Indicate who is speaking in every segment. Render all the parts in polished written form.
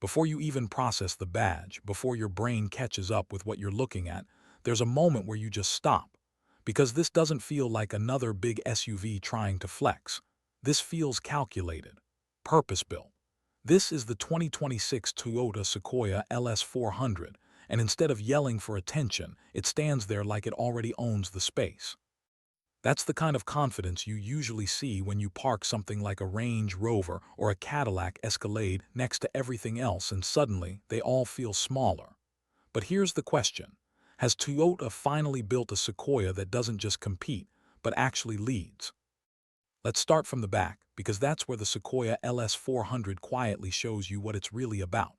Speaker 1: Before you even process the badge, before your brain catches up with what you're looking at, there's a moment where you just stop. Because this doesn't feel like another big SUV trying to flex. This feels calculated, purpose-built. This is the 2026 Toyota Sequoia LS-400, and instead of yelling for attention, it stands there like it already owns the space. That's the kind of confidence you usually see when you park something like a Range Rover or a Cadillac Escalade next to everything else, and suddenly they all feel smaller. But here's the question. Has Toyota finally built a Sequoia that doesn't just compete, but actually leads? Let's start from the back, because that's where the Sequoia LS-400 quietly shows you what it's really about.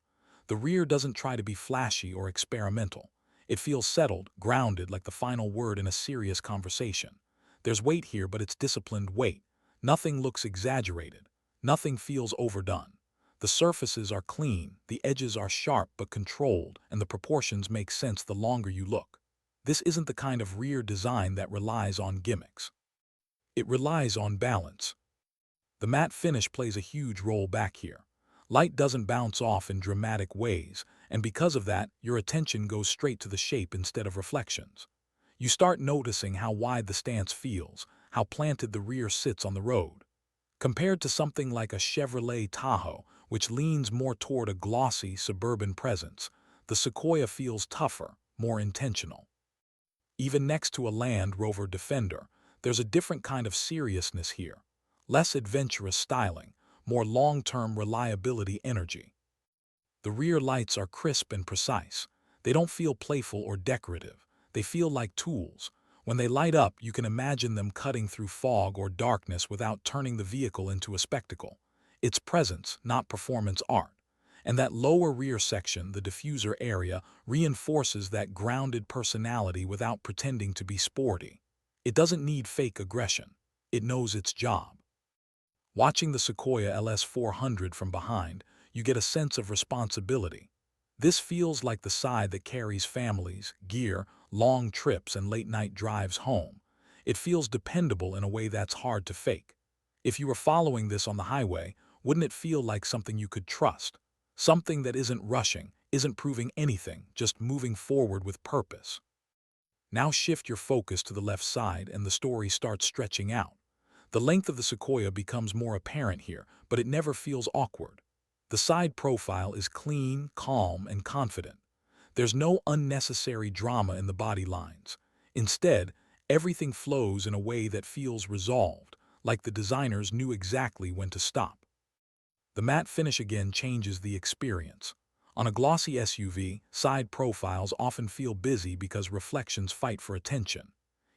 Speaker 1: The rear doesn't try to be flashy or experimental. It feels settled, grounded, like the final word in a serious conversation. There's weight here, but it's disciplined weight. Nothing looks exaggerated. Nothing feels overdone. The surfaces are clean, the edges are sharp but controlled, and the proportions make sense the longer you look. This isn't the kind of rear design that relies on gimmicks. It relies on balance. The matte finish plays a huge role back here. Light doesn't bounce off in dramatic ways, and because of that, your attention goes straight to the shape instead of reflections. You start noticing how wide the stance feels, how planted the rear sits on the road. Compared to something like a Chevrolet Tahoe, which leans more toward a glossy suburban presence, the Sequoia feels tougher, more intentional. Even next to a Land Rover Defender, there's a different kind of seriousness here. Less adventurous styling, more long-term reliability energy. The rear lights are crisp and precise. They don't feel playful or decorative. They feel like tools. When they light up, you can imagine them cutting through fog or darkness without turning the vehicle into a spectacle. It's presence, not performance art. And that lower rear section, the diffuser area, reinforces that grounded personality without pretending to be sporty. It doesn't need fake aggression. It knows its job. Watching the Sequoia LS-400 from behind, you get a sense of responsibility. This feels like the side that carries families, gear, long trips, and late-night drives home. It feels dependable in a way that's hard to fake. If you were following this on the highway, wouldn't it feel like something you could trust? Something that isn't rushing, isn't proving anything, just moving forward with purpose. Now shift your focus to the left side and the story starts stretching out. The length of the Sequoia becomes more apparent here, but it never feels awkward. The side profile is clean, calm, and confident. There's no unnecessary drama in the body lines. Instead, everything flows in a way that feels resolved, like the designers knew exactly when to stop. The matte finish again changes the experience. On a glossy SUV, side profiles often feel busy because reflections fight for attention.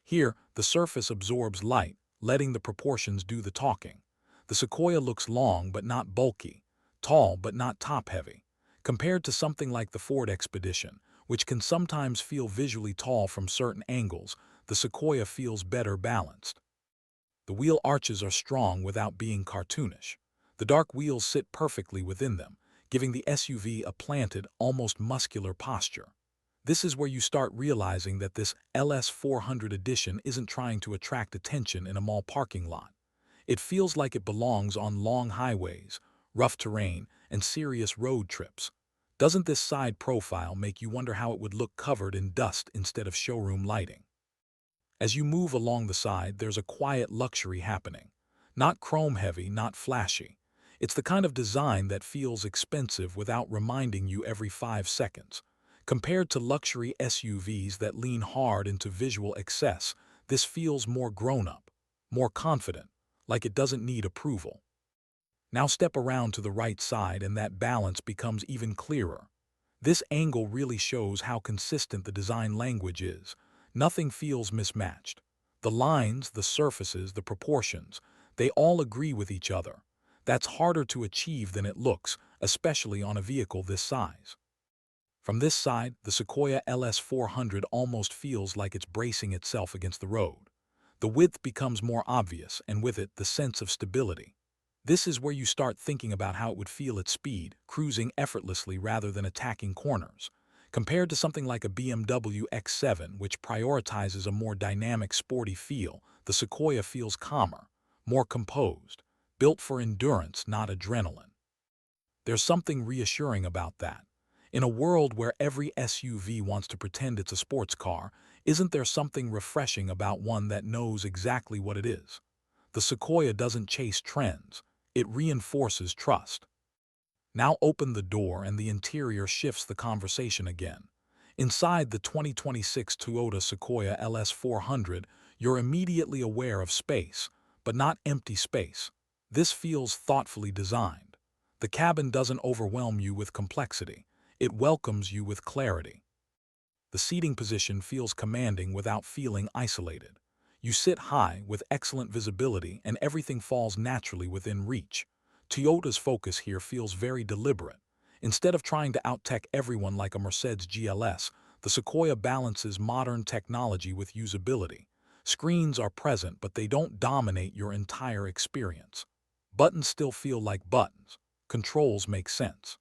Speaker 1: Here, the surface absorbs light, letting the proportions do the talking. The Sequoia looks long but not bulky, tall but not top-heavy. Compared to something like the Ford Expedition, which can sometimes feel visually tall from certain angles, the Sequoia feels better balanced. The wheel arches are strong without being cartoonish. The dark wheels sit perfectly within them, giving the SUV a planted, almost muscular posture. This is where you start realizing that this LS-400 edition isn't trying to attract attention in a mall parking lot. It feels like it belongs on long highways, rough terrain, and serious road trips. Doesn't this side profile make you wonder how it would look covered in dust instead of showroom lighting? As you move along the side, there's a quiet luxury happening. Not chrome-heavy, not flashy. It's the kind of design that feels expensive without reminding you every 5 seconds. Compared to luxury SUVs that lean hard into visual excess, this feels more grown-up, more confident, like it doesn't need approval. Now step around to the right side and that balance becomes even clearer. This angle really shows how consistent the design language is. Nothing feels mismatched. The lines, the surfaces, the proportions, they all agree with each other. That's harder to achieve than it looks, especially on a vehicle this size. From this side, the Sequoia LS-400 almost feels like it's bracing itself against the road. The width becomes more obvious, and with it, the sense of stability. This is where you start thinking about how it would feel at speed, cruising effortlessly rather than attacking corners. Compared to something like a BMW X7, which prioritizes a more dynamic, sporty feel, the Sequoia feels calmer, more composed, built for endurance, not adrenaline. There's something reassuring about that. In a world where every SUV wants to pretend it's a sports car, isn't there something refreshing about one that knows exactly what it is? The Sequoia doesn't chase trends, it reinforces trust. Now open the door and the interior shifts the conversation again. Inside the 2026 Toyota Sequoia LS-400, you're immediately aware of space, but not empty space. This feels thoughtfully designed. The cabin doesn't overwhelm you with complexity. It welcomes you with clarity. The seating position feels commanding without feeling isolated. You sit high with excellent visibility and everything falls naturally within reach. Toyota's focus here feels very deliberate. Instead of trying to out-tech everyone like a Mercedes GLS, the Sequoia balances modern technology with usability. Screens are present, but they don't dominate your entire experience. Buttons still feel like buttons. Controls make sense.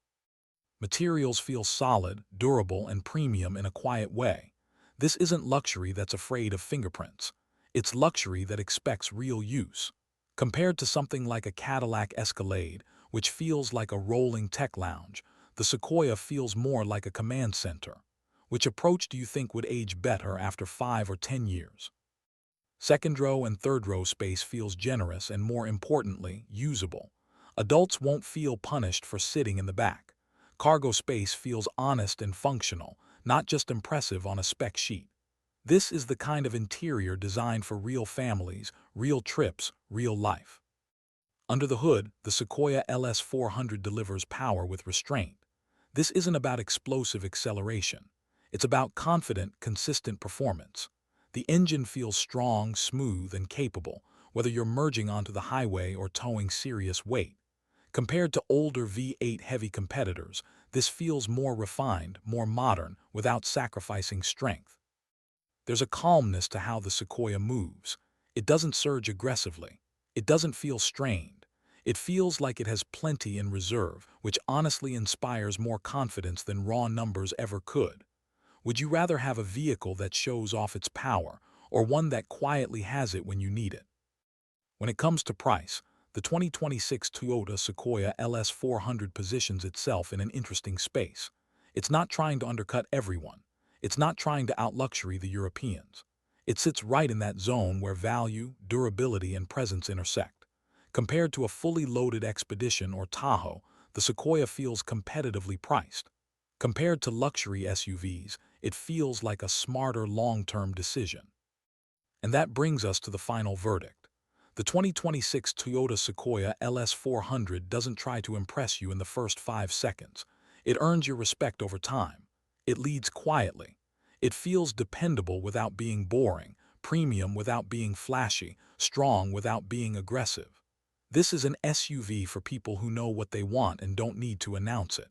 Speaker 1: Materials feel solid, durable, and premium in a quiet way. This isn't luxury that's afraid of fingerprints. It's luxury that expects real use. Compared to something like a Cadillac Escalade, which feels like a rolling tech lounge, the Sequoia feels more like a command center. Which approach do you think would age better after 5 or 10 years? Second row and third row space feels generous and, more importantly, usable. Adults won't feel punished for sitting in the back. Cargo space feels honest and functional, not just impressive on a spec sheet. This is the kind of interior designed for real families, real trips, real life. Under the hood, the Sequoia LS-400 delivers power with restraint. This isn't about explosive acceleration. It's about confident, consistent performance. The engine feels strong, smooth, and capable, whether you're merging onto the highway or towing serious weight. Compared to older V8 heavy competitors, this feels more refined, more modern, without sacrificing strength. There's a calmness to how the Sequoia moves. It doesn't surge aggressively. It doesn't feel strained. It feels like it has plenty in reserve, which honestly inspires more confidence than raw numbers ever could. Would you rather have a vehicle that shows off its power, or one that quietly has it when you need it? When it comes to price, the 2026 Toyota Sequoia LS-400 positions itself in an interesting space. It's not trying to undercut everyone. It's not trying to out-luxury the Europeans. It sits right in that zone where value, durability, and presence intersect. Compared to a fully loaded Expedition or Tahoe, the Sequoia feels competitively priced. Compared to luxury SUVs, it feels like a smarter long-term decision. And that brings us to the final verdict. The 2026 Toyota Sequoia LS-400 doesn't try to impress you in the first 5 seconds. It earns your respect over time. It leads quietly. It feels dependable without being boring, premium without being flashy, strong without being aggressive. This is an SUV for people who know what they want and don't need to announce it.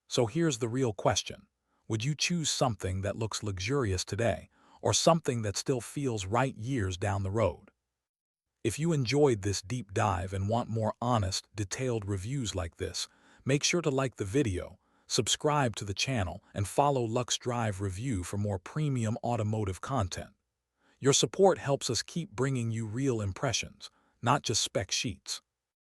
Speaker 1: So here's the real question. Would you choose something that looks luxurious today, or something that still feels right years down the road? If you enjoyed this deep dive and want more honest, detailed reviews like this, make sure to like the video, subscribe to the channel, and follow LuxeDrive Review for more premium automotive content. Your support helps us keep bringing you real impressions, not just spec sheets.